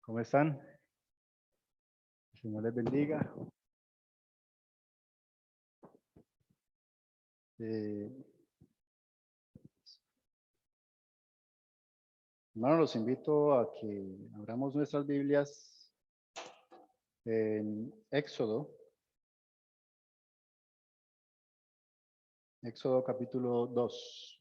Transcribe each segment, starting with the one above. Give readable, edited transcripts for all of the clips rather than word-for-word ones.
¿Cómo están? El Señor les bendiga. Eh, Hermanos, los invito a que abramos nuestras Biblias en Éxodo capítulo 2.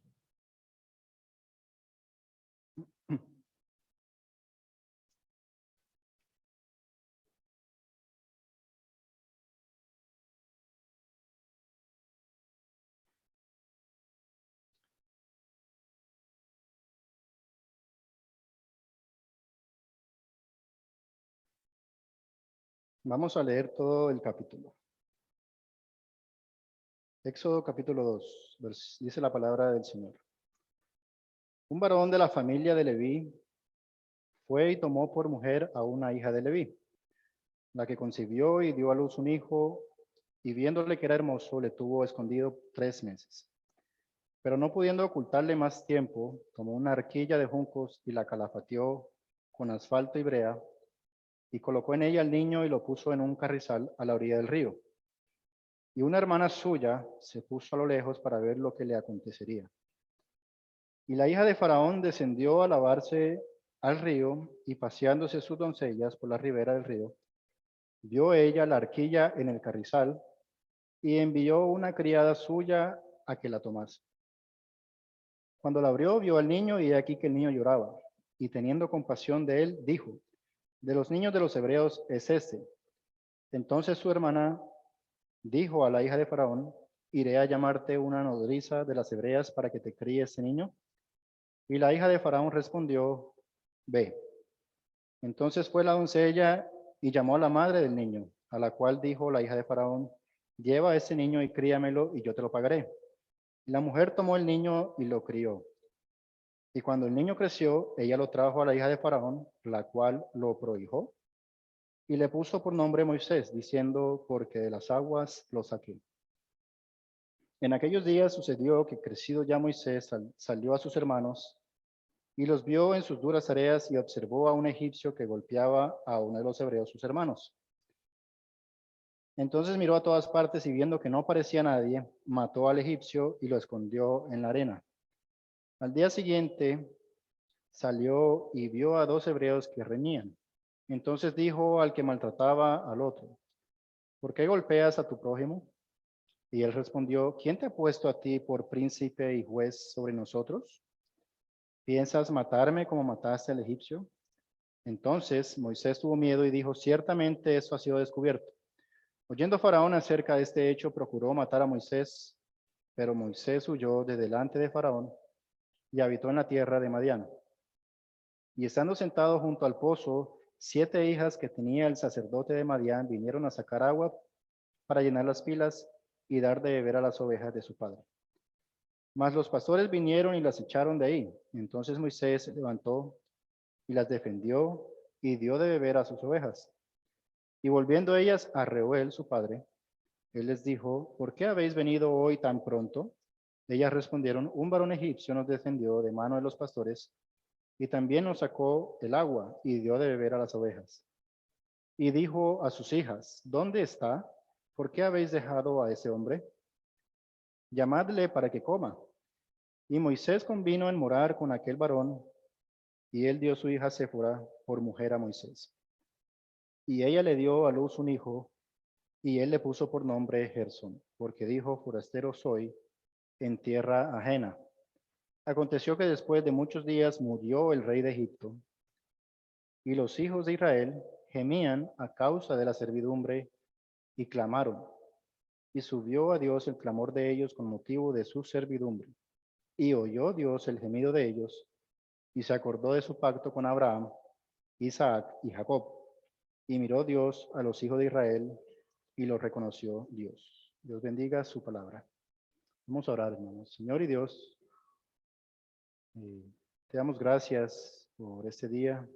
Vamos a leer todo el capítulo. Éxodo capítulo 2, dice la palabra del Señor. Un varón de la familia de Leví fue y tomó por mujer a una hija de Leví, la que concibió y dio a luz un hijo, y viéndole que era hermoso, le tuvo escondido 3 meses. Pero no pudiendo ocultarle más tiempo, tomó una arquilla de juncos y la calafateó con asfalto y brea, y colocó en ella al niño y lo puso en un carrizal a la orilla del río. Y una hermana suya se puso a lo lejos para ver lo que le acontecería. Y la hija de Faraón descendió a lavarse al río, y paseándose sus doncellas por la ribera del río, vio ella la arquilla en el carrizal, y envió una criada suya a que la tomase. Cuando la abrió, vio al niño, y he aquí que el niño lloraba. Y teniendo compasión de él, dijo: de los niños de los hebreos es este. Entonces su hermana dijo a la hija de Faraón: iré a llamarte una nodriza de las hebreas para que te críe este niño. Y la hija de Faraón respondió: ve. Entonces fue la doncella y llamó a la madre del niño, a la cual dijo la hija de Faraón: lleva a ese niño y críamelo, y yo te lo pagaré. Y la mujer tomó el niño y lo crió. Y cuando el niño creció, ella lo trajo a la hija de Faraón, la cual lo prohijó, y le puso por nombre Moisés, diciendo: porque de las aguas lo saqué. En aquellos días sucedió que, crecido ya Moisés, salió a sus hermanos, y los vio en sus duras tareas, y observó a un egipcio que golpeaba a uno de los hebreos, sus hermanos. Entonces miró a todas partes, y viendo que no parecía nadie, mató al egipcio y lo escondió en la arena. Al día siguiente salió y vio a 2 hebreos que reñían. Entonces dijo al que maltrataba al otro: ¿por qué golpeas a tu prójimo? Y él respondió: ¿quién te ha puesto a ti por príncipe y juez sobre nosotros? ¿Piensas matarme como mataste al egipcio? Entonces Moisés tuvo miedo y dijo: ciertamente esto ha sido descubierto. Oyendo Faraón acerca de este hecho, procuró matar a Moisés, pero Moisés huyó de delante de Faraón y habitó en la tierra de Madián. Y estando sentado junto al pozo, 7 hijas que tenía el sacerdote de Madián vinieron a sacar agua para llenar las pilas y dar de beber a las ovejas de su padre. Mas los pastores vinieron y las echaron de ahí. Entonces Moisés se levantó y las defendió y dio de beber a sus ovejas. Y volviendo ellas a Reuel, su padre, él les dijo: ¿por qué habéis venido hoy tan pronto? Ellas respondieron: un varón egipcio nos defendió de mano de los pastores, y también nos sacó el agua y dio de beber a las ovejas. Y dijo a sus hijas: ¿dónde está? ¿Por qué habéis dejado a ese hombre? Llamadle para que coma. Y Moisés convino en morar con aquel varón, y él dio su hija Séfora por mujer a Moisés. Y ella le dio a luz un hijo, y él le puso por nombre Gersón, porque dijo: forastero soy en tierra ajena. Aconteció que después de muchos días murió el rey de Egipto, y los hijos de Israel gemían a causa de la servidumbre y clamaron. Y subió a Dios el clamor de ellos con motivo de su servidumbre. Y oyó Dios el gemido de ellos, y se acordó de su pacto con Abraham, Isaac y Jacob. Y miró Dios a los hijos de Israel, y los reconoció Dios. Dios bendiga su palabra. Vamos a orar, hermanos. Señor y Dios, te damos gracias por este día.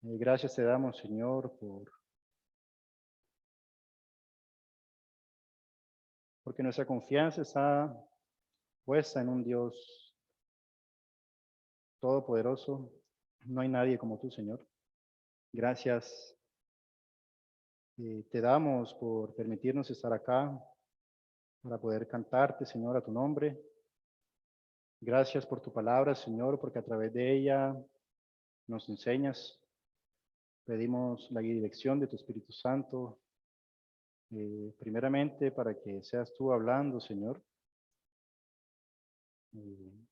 Gracias te damos, Señor, porque nuestra confianza está puesta en un Dios todopoderoso. No hay nadie como tú, Señor. Gracias te damos por permitirnos estar acá para poder cantarte, Señor, a tu nombre. Gracias por tu palabra, Señor, porque a través de ella nos enseñas. Pedimos la dirección de tu Espíritu Santo, primeramente para que seas tú hablando, Señor, eh,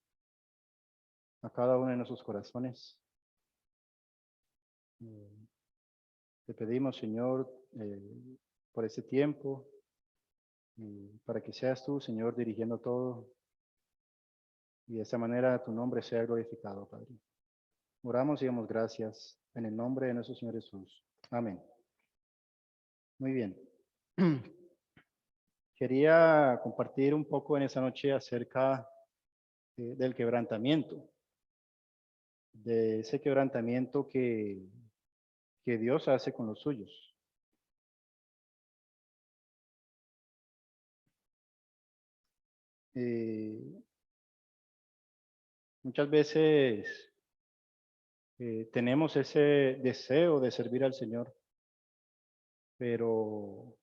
a cada uno de nuestros corazones. Eh, Te pedimos, Señor, por este tiempo, para que seas tú, Señor, dirigiendo todo y de esta manera tu nombre sea glorificado, Padre. Oramos y damos gracias en el nombre de nuestro Señor Jesús. Amén. Muy bien. Quería compartir un poco en esta noche acerca del quebrantamiento, de ese quebrantamiento que Dios hace con los suyos. Eh, Muchas veces tenemos ese deseo de servir al Señor, pero,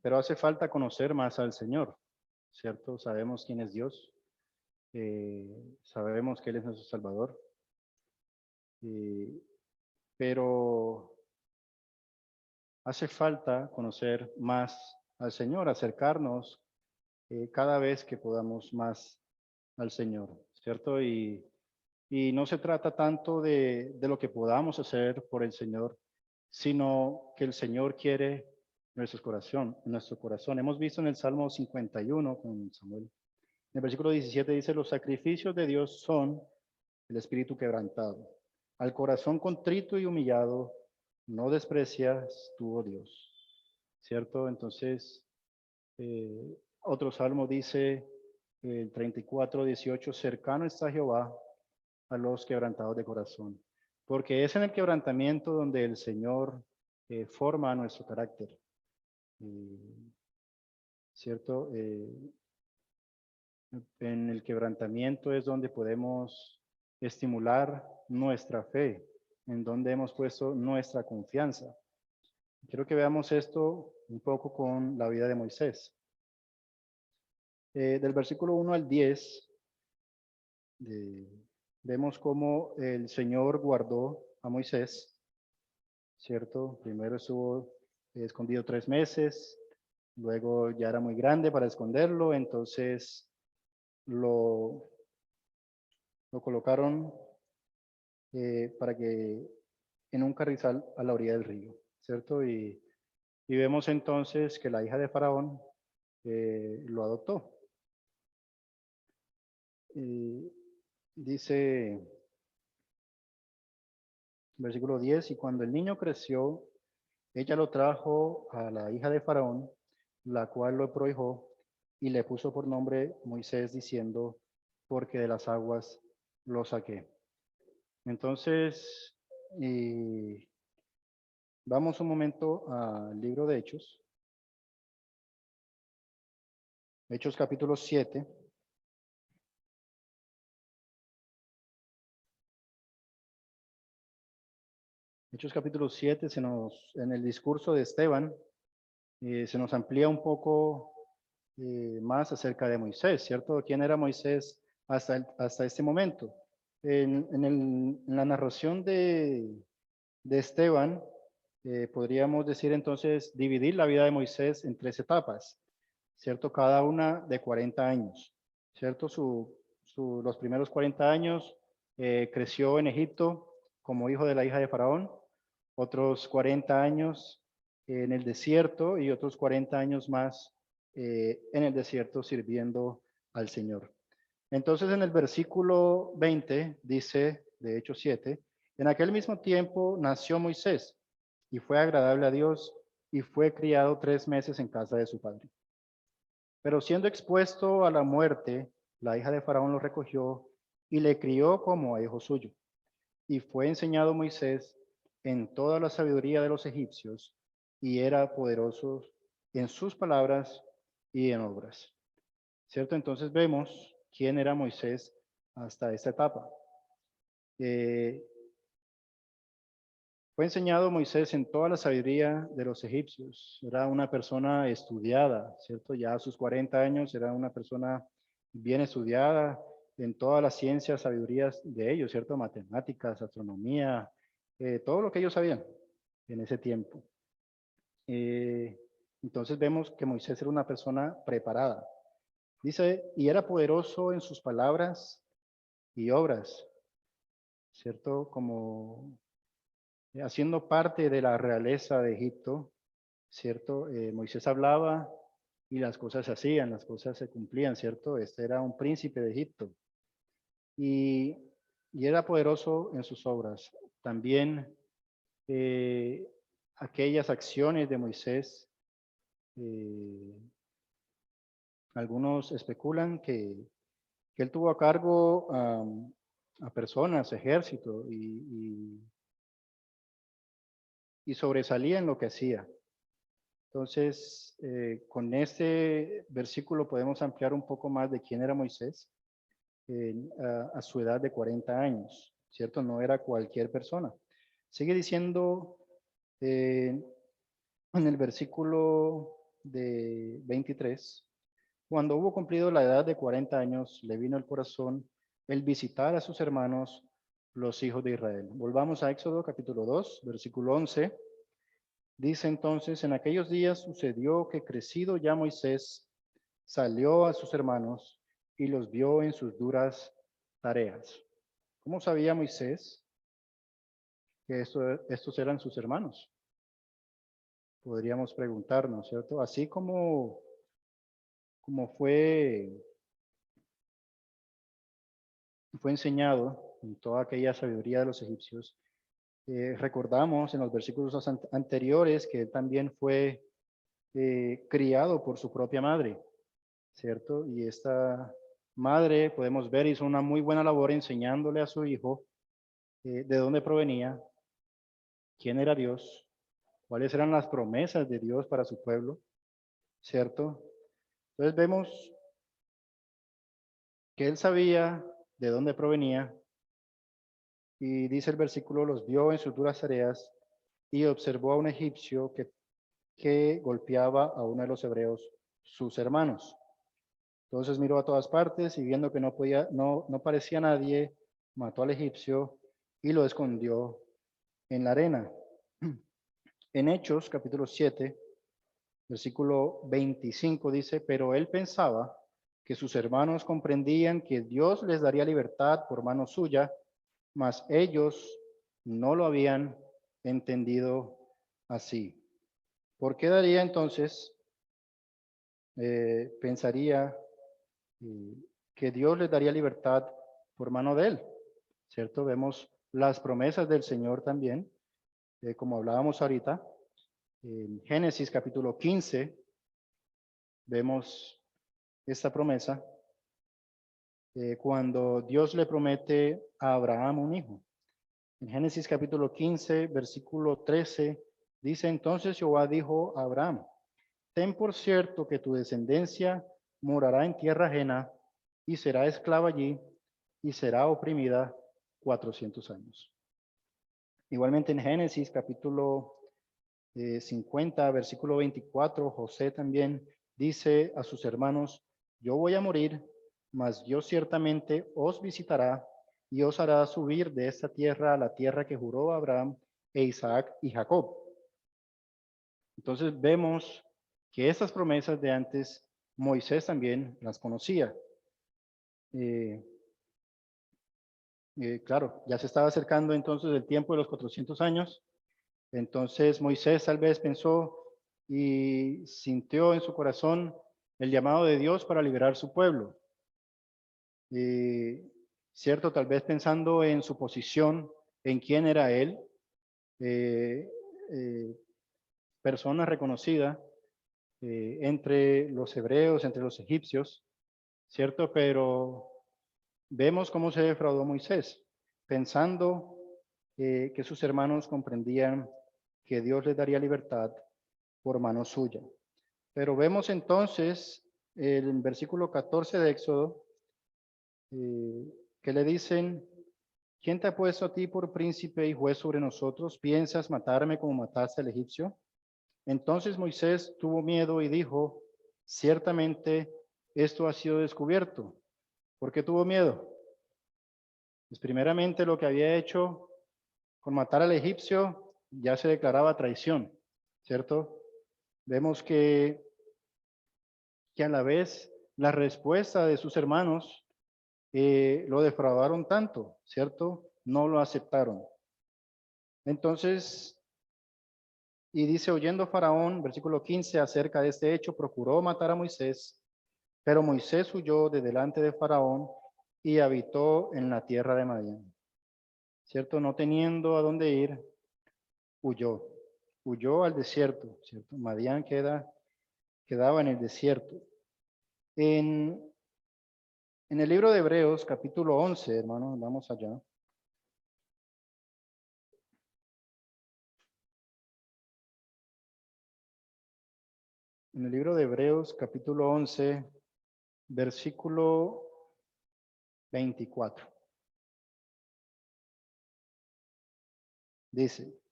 pero hace falta conocer más al Señor, ¿cierto? Sabemos quién es Dios, sabemos que Él es nuestro Salvador, eh, pero hace falta conocer más al Señor, acercarnos cada vez que podamos más al Señor, ¿cierto? Y no se trata tanto de lo que podamos hacer por el Señor, sino que el Señor quiere nuestro corazón. Hemos visto en el Salmo 51 con Samuel. En el versículo 17 dice, los sacrificios de Dios son el espíritu quebrantado. Al corazón contrito y humillado, no desprecias tú, oh Dios. ¿Cierto? Entonces, otro salmo dice, el 34:18, cercano está Jehová a los quebrantados de corazón, porque es en el quebrantamiento donde el Señor forma nuestro carácter. ¿Cierto? En el quebrantamiento es donde podemos estimular nuestra fe, en donde hemos puesto nuestra confianza. Quiero que veamos esto un poco con la vida de Moisés. Del versículo 1 al 10, vemos cómo el Señor guardó a Moisés, ¿cierto? Primero estuvo escondido 3 meses, luego ya era muy grande para esconderlo, entonces lo colocaron para que en un carrizal a la orilla del río, ¿cierto? Y vemos entonces que la hija de Faraón lo adoptó. Dice, versículo 10, y cuando el niño creció, ella lo trajo a la hija de Faraón, la cual lo prohijó y le puso por nombre Moisés, diciendo, porque de las aguas lo saqué. Entonces, vamos un momento al libro de Hechos. Hechos capítulo 7. Hechos capítulo 7 en el discurso de Esteban, se nos amplía un poco más acerca de Moisés, ¿cierto? ¿Quién era Moisés hasta este momento? En la narración de Esteban, podríamos decir entonces dividir la vida de Moisés en 3 etapas, ¿cierto? Cada una de 40 años, ¿cierto? Los primeros 40 años creció en Egipto como hijo de la hija de Faraón, otros 40 años en el desierto y otros 40 años más en el desierto sirviendo al Señor. Entonces en el versículo 20 dice, de Hechos 7, en aquel mismo tiempo nació Moisés y fue agradable a Dios y fue criado 3 meses en casa de su padre. Pero siendo expuesto a la muerte, la hija de Faraón lo recogió y le crió como a hijo suyo. Y fue enseñado Moisés en toda la sabiduría de los egipcios y era poderoso en sus palabras y en obras. ¿Cierto? Entonces vemos quién era Moisés hasta esta etapa. Fue enseñado Moisés en toda la sabiduría de los egipcios. Era una persona estudiada, ¿cierto? Ya a sus 40 años era una persona bien estudiada en todas las ciencias, sabidurías de ellos, ¿cierto? Matemáticas, astronomía, todo lo que ellos sabían en ese tiempo. Entonces vemos que Moisés era una persona preparada. Dice, y era poderoso en sus palabras y obras, ¿cierto? Como haciendo parte de la realeza de Egipto, ¿cierto? Moisés hablaba y las cosas se hacían, las cosas se cumplían, ¿cierto? Este era un príncipe de Egipto y, y era poderoso en sus obras. También aquellas acciones de Moisés, eh, algunos especulan que él tuvo a cargo a personas, ejército, y sobresalía en lo que hacía. Entonces, con este versículo podemos ampliar un poco más de quién era Moisés a su edad de 40 años, ¿cierto? No era cualquier persona. Sigue diciendo en el versículo de 23, cuando hubo cumplido la edad de 40 años, le vino el corazón el visitar a sus hermanos, los hijos de Israel. Volvamos a Éxodo capítulo 2, versículo 11. Dice entonces, en aquellos días sucedió que crecido ya Moisés salió a sus hermanos y los vio en sus duras tareas. ¿Cómo sabía Moisés que estos eran sus hermanos? Podríamos preguntarnos, ¿cierto? Así como fue enseñado en toda aquella sabiduría de los egipcios, recordamos en los versículos anteriores que él también fue criado por su propia madre, ¿cierto? Y esta madre, podemos ver, hizo una muy buena labor enseñándole a su hijo de dónde provenía, quién era Dios, cuáles eran las promesas de Dios para su pueblo, ¿cierto? Entonces vemos que él sabía de dónde provenía y dice el versículo, los vio en sus duras tareas y observó a un egipcio que golpeaba a uno de los hebreos, sus hermanos. Entonces miró a todas partes y viendo que no parecía nadie, mató al egipcio y lo escondió en la arena. En Hechos, capítulo 7, versículo 25 dice, pero él pensaba que sus hermanos comprendían que Dios les daría libertad por mano suya, mas ellos no lo habían entendido así. ¿Por qué daría entonces, pensaría que Dios les daría libertad por mano de él? ¿Cierto? Vemos las promesas del Señor también, como hablábamos ahorita. En Génesis capítulo 15 vemos esta promesa cuando Dios le promete a Abraham un hijo. En Génesis capítulo 15, versículo 13, dice entonces Jehová dijo a Abraham, ten por cierto que tu descendencia morará en tierra ajena y será esclava allí y será oprimida 400 años. Igualmente en Génesis capítulo 50, versículo 24, José también dice a sus hermanos, yo voy a morir, mas Dios ciertamente os visitará y os hará subir de esta tierra a la tierra que juró Abraham e Isaac y Jacob. Entonces vemos que estas promesas de antes Moisés también las conocía. Claro, ya se estaba acercando entonces el tiempo de los 400 años. Entonces Moisés tal vez pensó y sintió en su corazón el llamado de Dios para liberar su pueblo. Cierto, tal vez pensando en su posición, en quién era él, eh, eh, persona reconocida entre los hebreos, entre los egipcios, ¿cierto? Pero vemos cómo se defraudó Moisés, pensando que sus hermanos comprendían que Dios les daría libertad por mano suya. Pero vemos entonces el versículo 14 de Éxodo, que le dicen ¿quién te ha puesto a ti por príncipe y juez sobre nosotros? ¿Piensas matarme como mataste al egipcio? Entonces Moisés tuvo miedo y dijo, ciertamente esto ha sido descubierto. ¿Por qué tuvo miedo? Pues primeramente lo que había hecho con matar al egipcio ya se declaraba traición, ¿cierto? Vemos que a la vez la respuesta de sus hermanos lo defraudaron tanto, ¿cierto? No lo aceptaron. Entonces, y dice, oyendo Faraón, versículo 15, acerca de este hecho, procuró matar a Moisés, pero Moisés huyó de delante de Faraón y habitó en la tierra de Madián, ¿cierto? No teniendo a dónde ir, huyó al desierto, ¿cierto? Madián quedaba en el desierto. En, en el libro de Hebreos, capítulo 11, hermanos, vamos allá. En el libro de Hebreos, capítulo 11, versículo 24. Dice,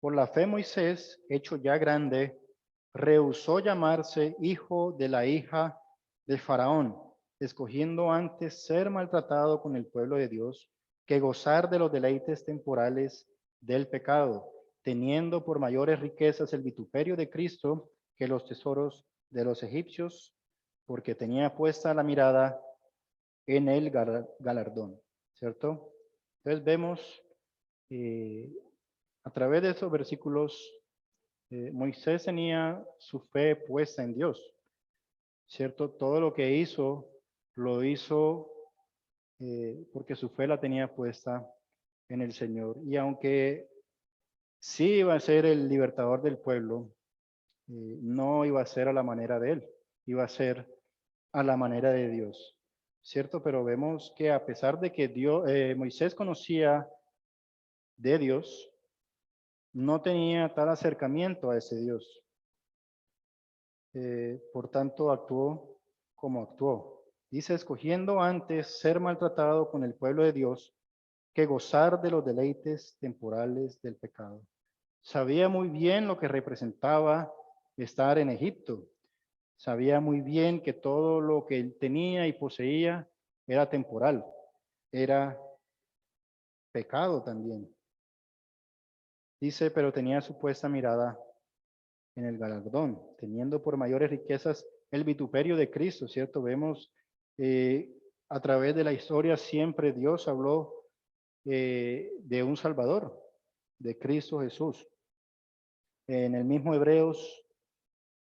por la fe Moisés, hecho ya grande, rehusó llamarse hijo de la hija de Faraón, escogiendo antes ser maltratado con el pueblo de Dios que gozar de los deleites temporales del pecado, teniendo por mayores riquezas el vituperio de Cristo que los tesoros de los egipcios, porque tenía puesta la mirada en el galardón, ¿cierto? Entonces vemos eh, a través de esos versículos, Moisés tenía su fe puesta en Dios, ¿cierto? Todo lo que hizo, lo hizo porque su fe la tenía puesta en el Señor. Y aunque sí iba a ser el libertador del pueblo, no iba a ser a la manera de él, iba a ser a la manera de Dios, ¿cierto? Pero vemos que a pesar de que Moisés conocía de Dios, no tenía tal acercamiento a ese Dios. Por tanto, actuó como actuó. Dice, escogiendo antes ser maltratado con el pueblo de Dios que gozar de los deleites temporales del pecado. Sabía muy bien lo que representaba estar en Egipto. Sabía muy bien que todo lo que él tenía y poseía era temporal, era pecado también. Dice, pero tenía su puesta mirada en el galardón, teniendo por mayores riquezas el vituperio de Cristo, ¿cierto? Vemos a través de la historia siempre Dios habló de un Salvador, de Cristo Jesús. En el mismo Hebreos,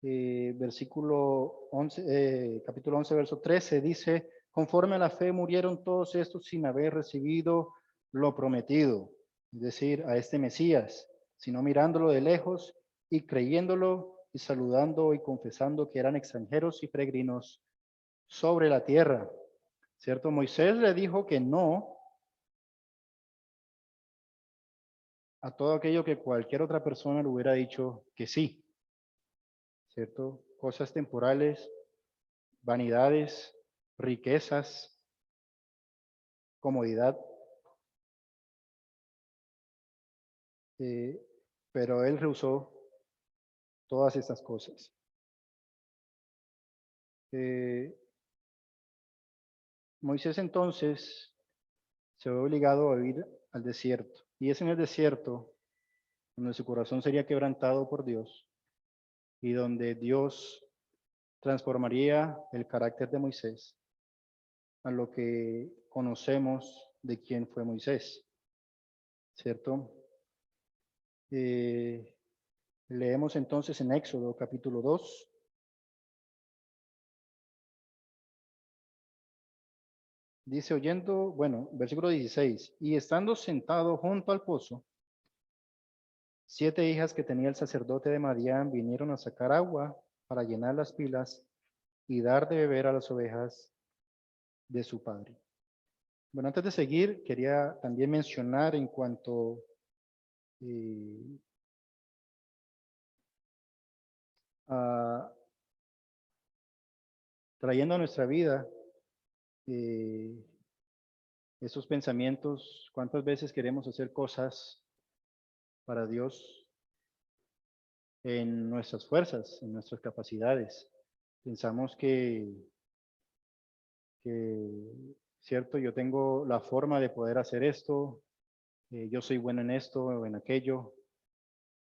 versículo 11, capítulo 11, verso 13, dice, conforme a la fe murieron todos estos sin haber recibido lo prometido, es decir, a este Mesías, sino mirándolo de lejos y creyéndolo y saludando y confesando que eran extranjeros y peregrinos sobre la tierra. ¿Cierto? Moisés le dijo que no a todo aquello que cualquier otra persona le hubiera dicho que sí. ¿Cierto? Cosas temporales, vanidades, riquezas, comodidad. eh, pero él rehusó todas estas cosas. Eh, Moisés entonces se ve obligado a ir al desierto. Y es en el desierto donde su corazón sería quebrantado por Dios y donde Dios transformaría el carácter de Moisés a lo que conocemos de quién fue Moisés, ¿cierto? Leemos entonces en Éxodo capítulo 2. Dice, oyendo, bueno, versículo 16, y estando sentado junto al pozo, 7 hijas que tenía el sacerdote de Madián vinieron a sacar agua para llenar las pilas y dar de beber a las ovejas de su padre. Bueno, antes de seguir, quería también mencionar en cuanto eh, a trayendo a nuestra vida eh, esos pensamientos, cuántas veces queremos hacer cosas para Dios en nuestras fuerzas, en nuestras capacidades. Pensamos cierto, yo tengo la forma de poder hacer esto, yo soy bueno en esto o en aquello,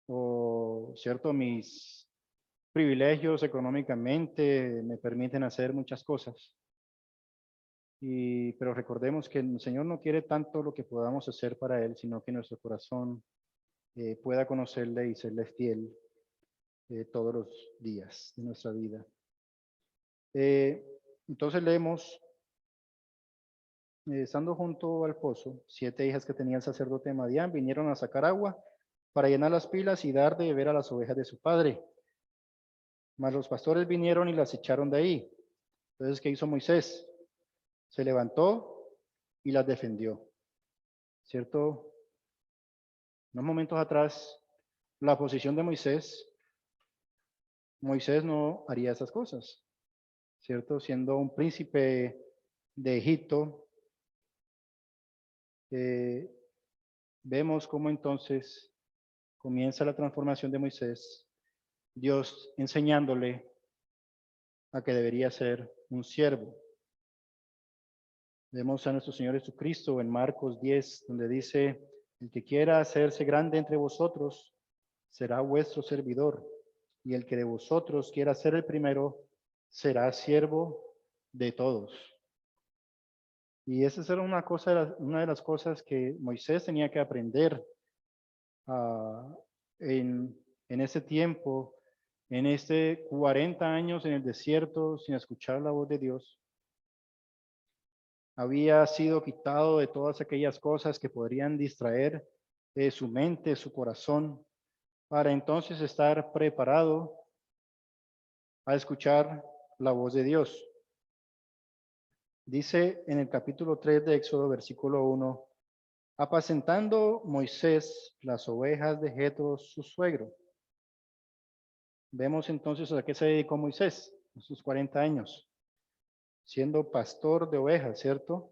o cierto, mis privilegios económicamente me permiten hacer muchas cosas. Pero recordemos que el Señor no quiere tanto lo que podamos hacer para Él, sino que nuestro corazón pueda conocerle y serle fiel todos los días de nuestra vida. Entonces leemos, estando junto al pozo, 7 hijas que tenía el sacerdote Madián vinieron a sacar agua para llenar las pilas y dar de beber a las ovejas de su padre. Mas los pastores vinieron y las echaron de ahí. Entonces, ¿qué hizo Moisés? Se levantó y las defendió. ¿Cierto? Unos momentos atrás, la posición de Moisés no haría esas cosas. ¿Cierto? Siendo un príncipe de Egipto, vemos cómo entonces comienza la transformación de Moisés, Dios enseñándole a que debería ser un siervo. Vemos a nuestro Señor Jesucristo en Marcos 10, donde dice, el que quiera hacerse grande entre vosotros será vuestro servidor, y el que de vosotros quiera ser el primero será siervo de todos. Y esa era una de las cosas que Moisés tenía que aprender en ese tiempo, en 40 años en el desierto sin escuchar la voz de Dios. Había sido quitado de todas aquellas cosas que podrían distraer su mente, su corazón, para entonces estar preparado a escuchar la voz de Dios. Dice en el capítulo 3 de Éxodo, versículo 1, apacentando Moisés las ovejas de Jetro, su suegro. Vemos entonces a qué se dedicó Moisés en sus 40 años, siendo pastor de ovejas, ¿cierto?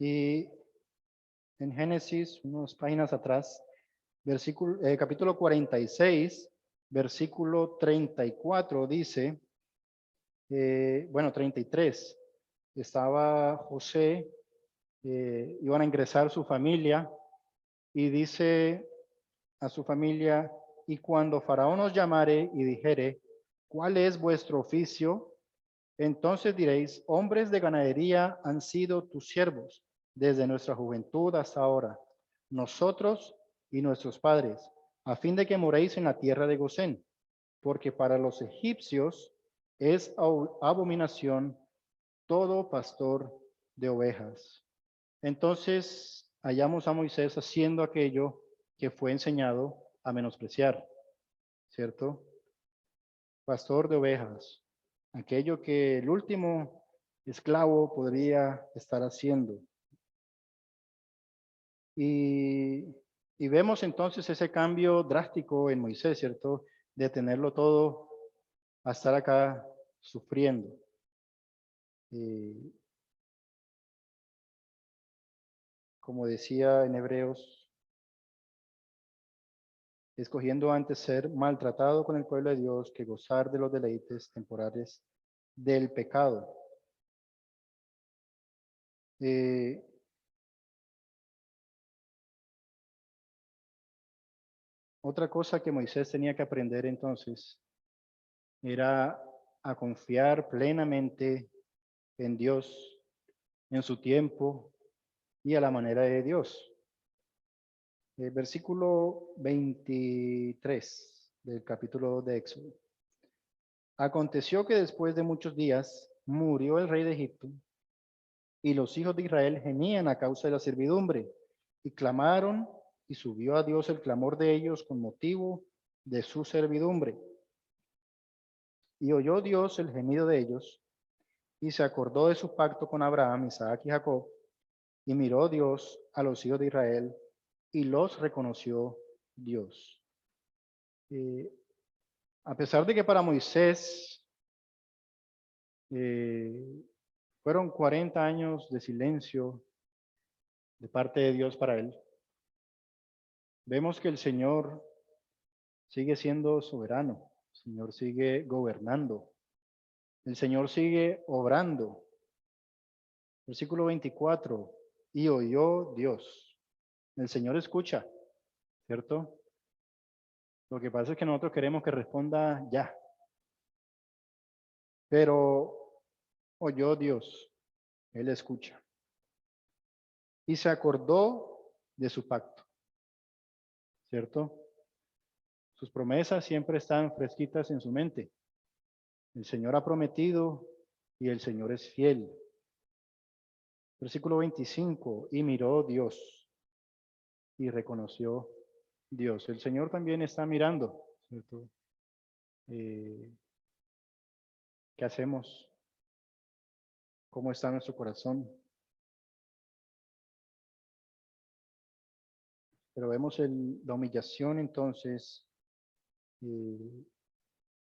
Y en Génesis, unas páginas atrás, capítulo 46, versículo 34 dice, 33, estaba José, iban a ingresar su familia y dice a su familia, y cuando Faraón os llamare y dijere, ¿cuál es vuestro oficio? Entonces diréis, hombres de ganadería han sido tus siervos desde nuestra juventud hasta ahora, nosotros y nuestros padres, a fin de que moréis en la tierra de Gosén, porque para los egipcios es abominación todo pastor de ovejas. Entonces hallamos a Moisés haciendo aquello que fue enseñado a menospreciar, ¿cierto? Pastor de ovejas, aquello que el último esclavo podría estar haciendo. Y vemos entonces ese cambio drástico en Moisés, ¿cierto? De tenerlo todo a estar acá sufriendo. Como decía en Hebreos, escogiendo antes ser maltratado con el pueblo de Dios que gozar de los deleites temporales del pecado. Otra cosa que Moisés tenía que aprender entonces era a confiar plenamente en Dios, en su tiempo y a la manera de Dios. Versículo 23 del capítulo 2 de Éxodo. Aconteció que después de muchos días murió el rey de Egipto y los hijos de Israel gemían a causa de la servidumbre y clamaron y subió a Dios el clamor de ellos con motivo de su servidumbre. Y oyó Dios el gemido de ellos y se acordó de su pacto con Abraham, Isaac y Jacob, y miró Dios a los hijos de Israel y los reconoció Dios. A pesar de que para Moisés fueron 40 años de silencio, de parte de Dios para él. Vemos que el Señor sigue siendo soberano, el Señor sigue gobernando, el Señor sigue obrando. Versículo 24, y oyó Dios. El Señor escucha, ¿cierto? Lo que pasa es que nosotros queremos que responda ya, pero oyó Dios, Él escucha. Y se acordó de su pacto, ¿cierto? Sus promesas siempre están fresquitas en su mente. El Señor ha prometido y el Señor es fiel. Versículo 25, y miró Dios y reconoció Dios. El Señor también está mirando, ¿cierto? ¿Qué hacemos? ¿Cómo está nuestro corazón? Pero vemos la humillación entonces eh,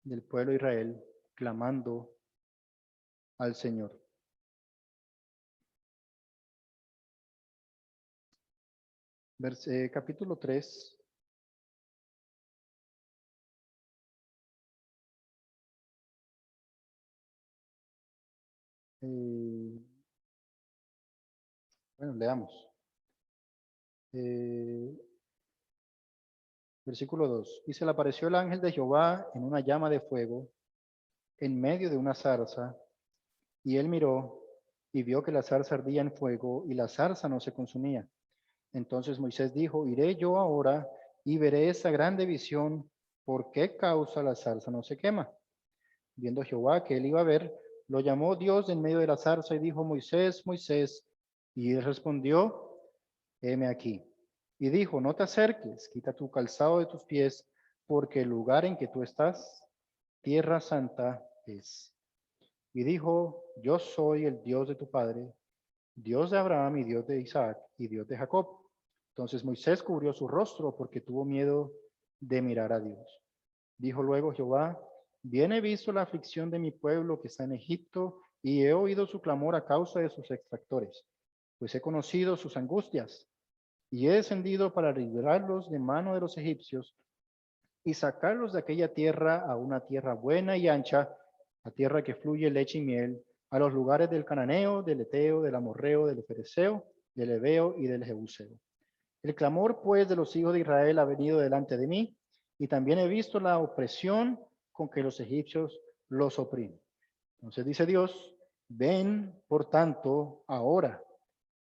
del pueblo de Israel clamando al Señor. Capítulo 3. Bueno, leamos. Eh, Versículo 2. Y se le apareció el ángel de Jehová en una llama de fuego, en medio de una zarza, y él miró y vio que la zarza ardía en fuego y la zarza no se consumía. Entonces Moisés dijo, iré yo ahora y veré esa grande visión, ¿por qué causa la zarza no se quema? Viendo Jehová que él iba a ver, lo llamó Dios en medio de la zarza y dijo, Moisés, Moisés, y él respondió, heme aquí. Y dijo, no te acerques, quita tu calzado de tus pies, porque el lugar en que tú estás, tierra santa es. Y dijo, yo soy el Dios de tu padre, Dios de Abraham y Dios de Isaac y Dios de Jacob. Entonces Moisés cubrió su rostro porque tuvo miedo de mirar a Dios. Dijo luego Jehová, bien he visto la aflicción de mi pueblo que está en Egipto y he oído su clamor a causa de sus extractores, pues he conocido sus angustias y he descendido para librarlos de mano de los egipcios y sacarlos de aquella tierra a una tierra buena y ancha, a tierra que fluye leche y miel, a los lugares del cananeo, del eteo, del amorreo, del fereceo, del heveo y del jebuseo. El clamor, pues, de los hijos de Israel ha venido delante de mí, y también he visto la opresión con que los egipcios los oprimen. Entonces dice Dios, ven, por tanto, ahora,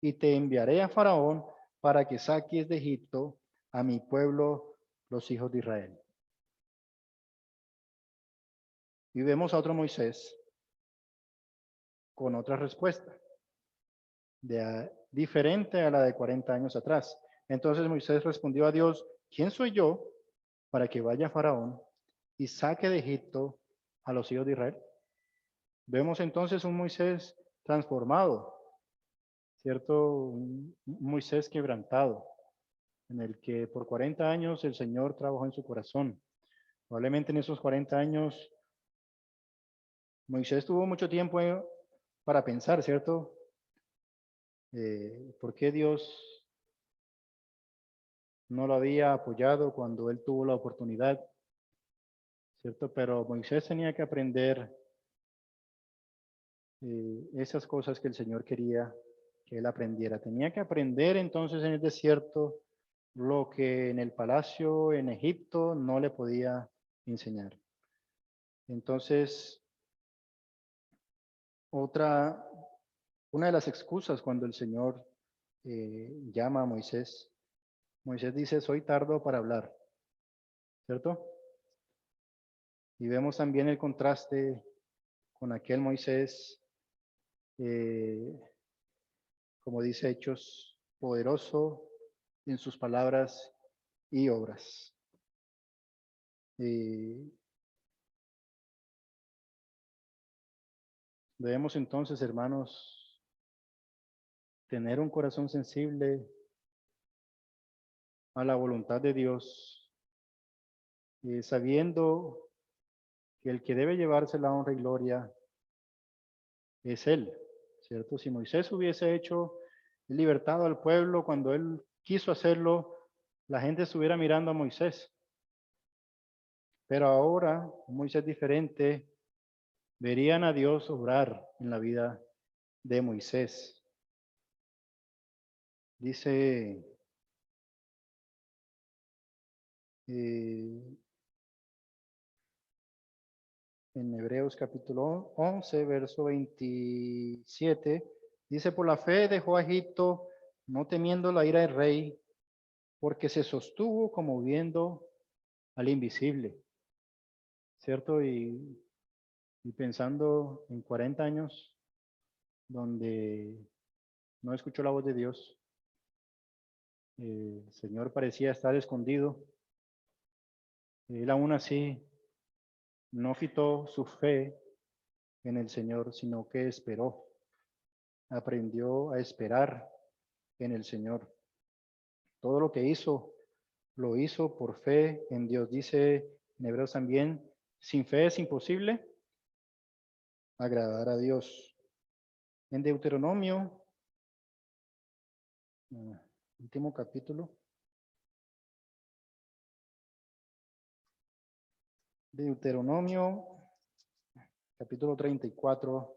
y te enviaré a Faraón para que saques de Egipto a mi pueblo, los hijos de Israel. Y vemos a otro Moisés con otra respuesta, diferente a la de 40 años atrás. Entonces Moisés respondió a Dios, ¿quién soy yo para que vaya a Faraón y saque de Egipto a los hijos de Israel? Vemos entonces un Moisés transformado, ¿cierto? Un Moisés quebrantado, en el que por 40 años el Señor trabajó en su corazón. Probablemente en esos 40 años Moisés tuvo mucho tiempo para pensar, ¿cierto? ¿Por qué Dios no lo había apoyado cuando él tuvo la oportunidad? ¿Cierto? Pero Moisés tenía que aprender esas cosas que el Señor quería que él aprendiera. Tenía que aprender entonces en el desierto lo que en el palacio en Egipto no le podía enseñar. Entonces, una de las excusas cuando el Señor llama a Moisés, Moisés dice, soy tardo para hablar, ¿cierto? Y vemos también el contraste con aquel Moisés, eh, como dice Hechos, poderoso en sus palabras y obras. Debemos entonces, hermanos, tener un corazón sensible a la voluntad de Dios, sabiendo que el que debe llevarse la honra y gloria es Él, ¿cierto? Si Moisés hubiese hecho libertado al pueblo, cuando él quiso hacerlo, la gente estuviera mirando a Moisés. Pero ahora, Moisés diferente, verían a Dios obrar en la vida de Moisés. Dice en Hebreos capítulo 11, verso 27, dice, por la fe dejó a Egipto, no temiendo la ira del rey, porque se sostuvo como viendo al invisible, ¿cierto? Y pensando en 40 años donde no escuchó la voz de Dios, el Señor parecía estar escondido, él aún así no quitó su fe en el Señor, sino que esperó, aprendió a esperar en el Señor. Todo lo que hizo, lo hizo por fe en Dios. Dice en Hebreos también, sin fe es imposible agradar a Dios. En Deuteronomio, último capítulo, Deuteronomio, capítulo 34,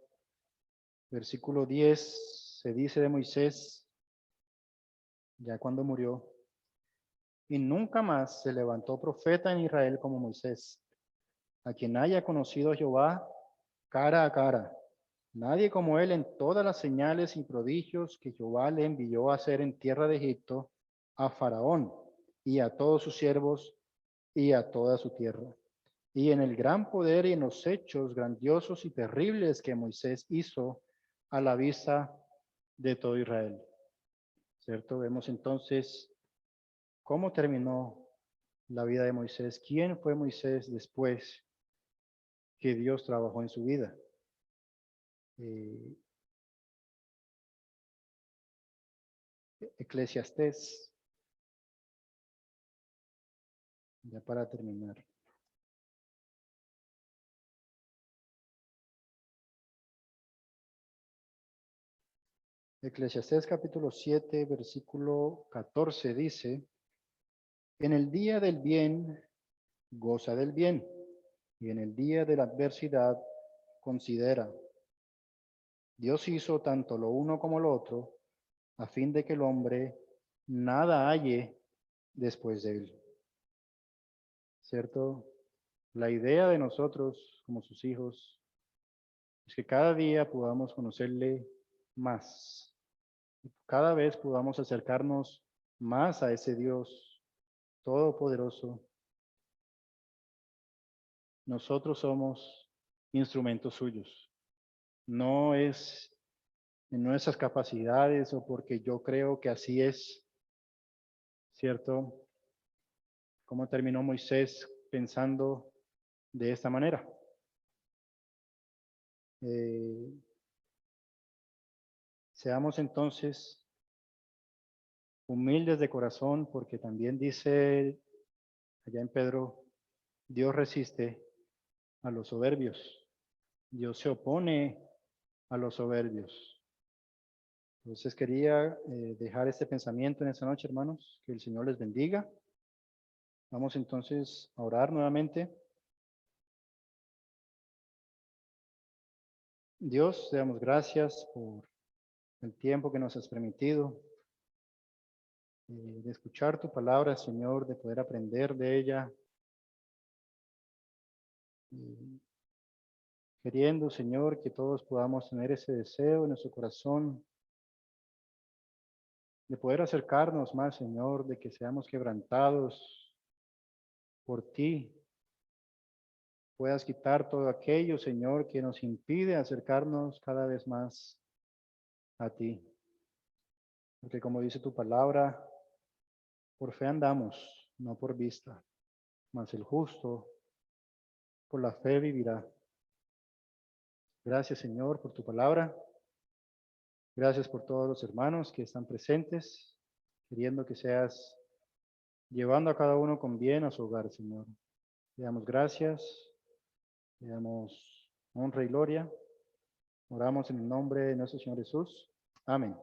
versículo 10, se dice de Moisés, ya cuando murió, y nunca más se levantó profeta en Israel como Moisés, a quien haya conocido a Jehová cara a cara. Nadie como él en todas las señales y prodigios que Jehová le envió a hacer en tierra de Egipto a Faraón y a todos sus siervos y a toda su tierra. Y en el gran poder y en los hechos grandiosos y terribles que Moisés hizo a la vista de todo Israel. ¿Cierto? Vemos entonces cómo terminó la vida de Moisés. ¿Quién fue Moisés después que Dios trabajó en su vida? Eclesiastés, ya para terminar. Eclesiastés capítulo 7, versículo 14 dice, en el día del bien, goza del bien, y en el día de la adversidad, considera. Dios hizo tanto lo uno como lo otro, a fin de que el hombre nada halle después de él. ¿Cierto? La idea de nosotros como sus hijos es que cada día podamos conocerle más. Cada vez podamos acercarnos más a ese Dios todopoderoso. Nosotros somos instrumentos suyos. No es en nuestras capacidades o porque yo creo que así es, ¿cierto? ¿Cómo terminó Moisés pensando de esta manera? Seamos entonces humildes de corazón, porque también dice allá en Pedro, Dios resiste a los soberbios. Dios se opone a los soberbios. Entonces quería dejar este pensamiento en esta noche, hermanos. Que el Señor les bendiga. Vamos entonces a orar nuevamente. Dios, te damos gracias por el tiempo que nos has permitido de escuchar tu palabra, Señor, de poder aprender de ella. Queriendo, Señor, que todos podamos tener ese deseo en nuestro corazón de poder acercarnos más, Señor, de que seamos quebrantados por ti. Puedas quitar todo aquello, Señor, que nos impide acercarnos cada vez más a ti. Porque como dice tu palabra, por fe andamos, no por vista, mas el justo por la fe vivirá. Gracias, Señor, por tu palabra. Gracias por todos los hermanos que están presentes, queriendo que seas llevando a cada uno con bien a su hogar, Señor. Te damos gracias, te damos honra y gloria. Oramos en el nombre de nuestro Señor Jesús. Amén.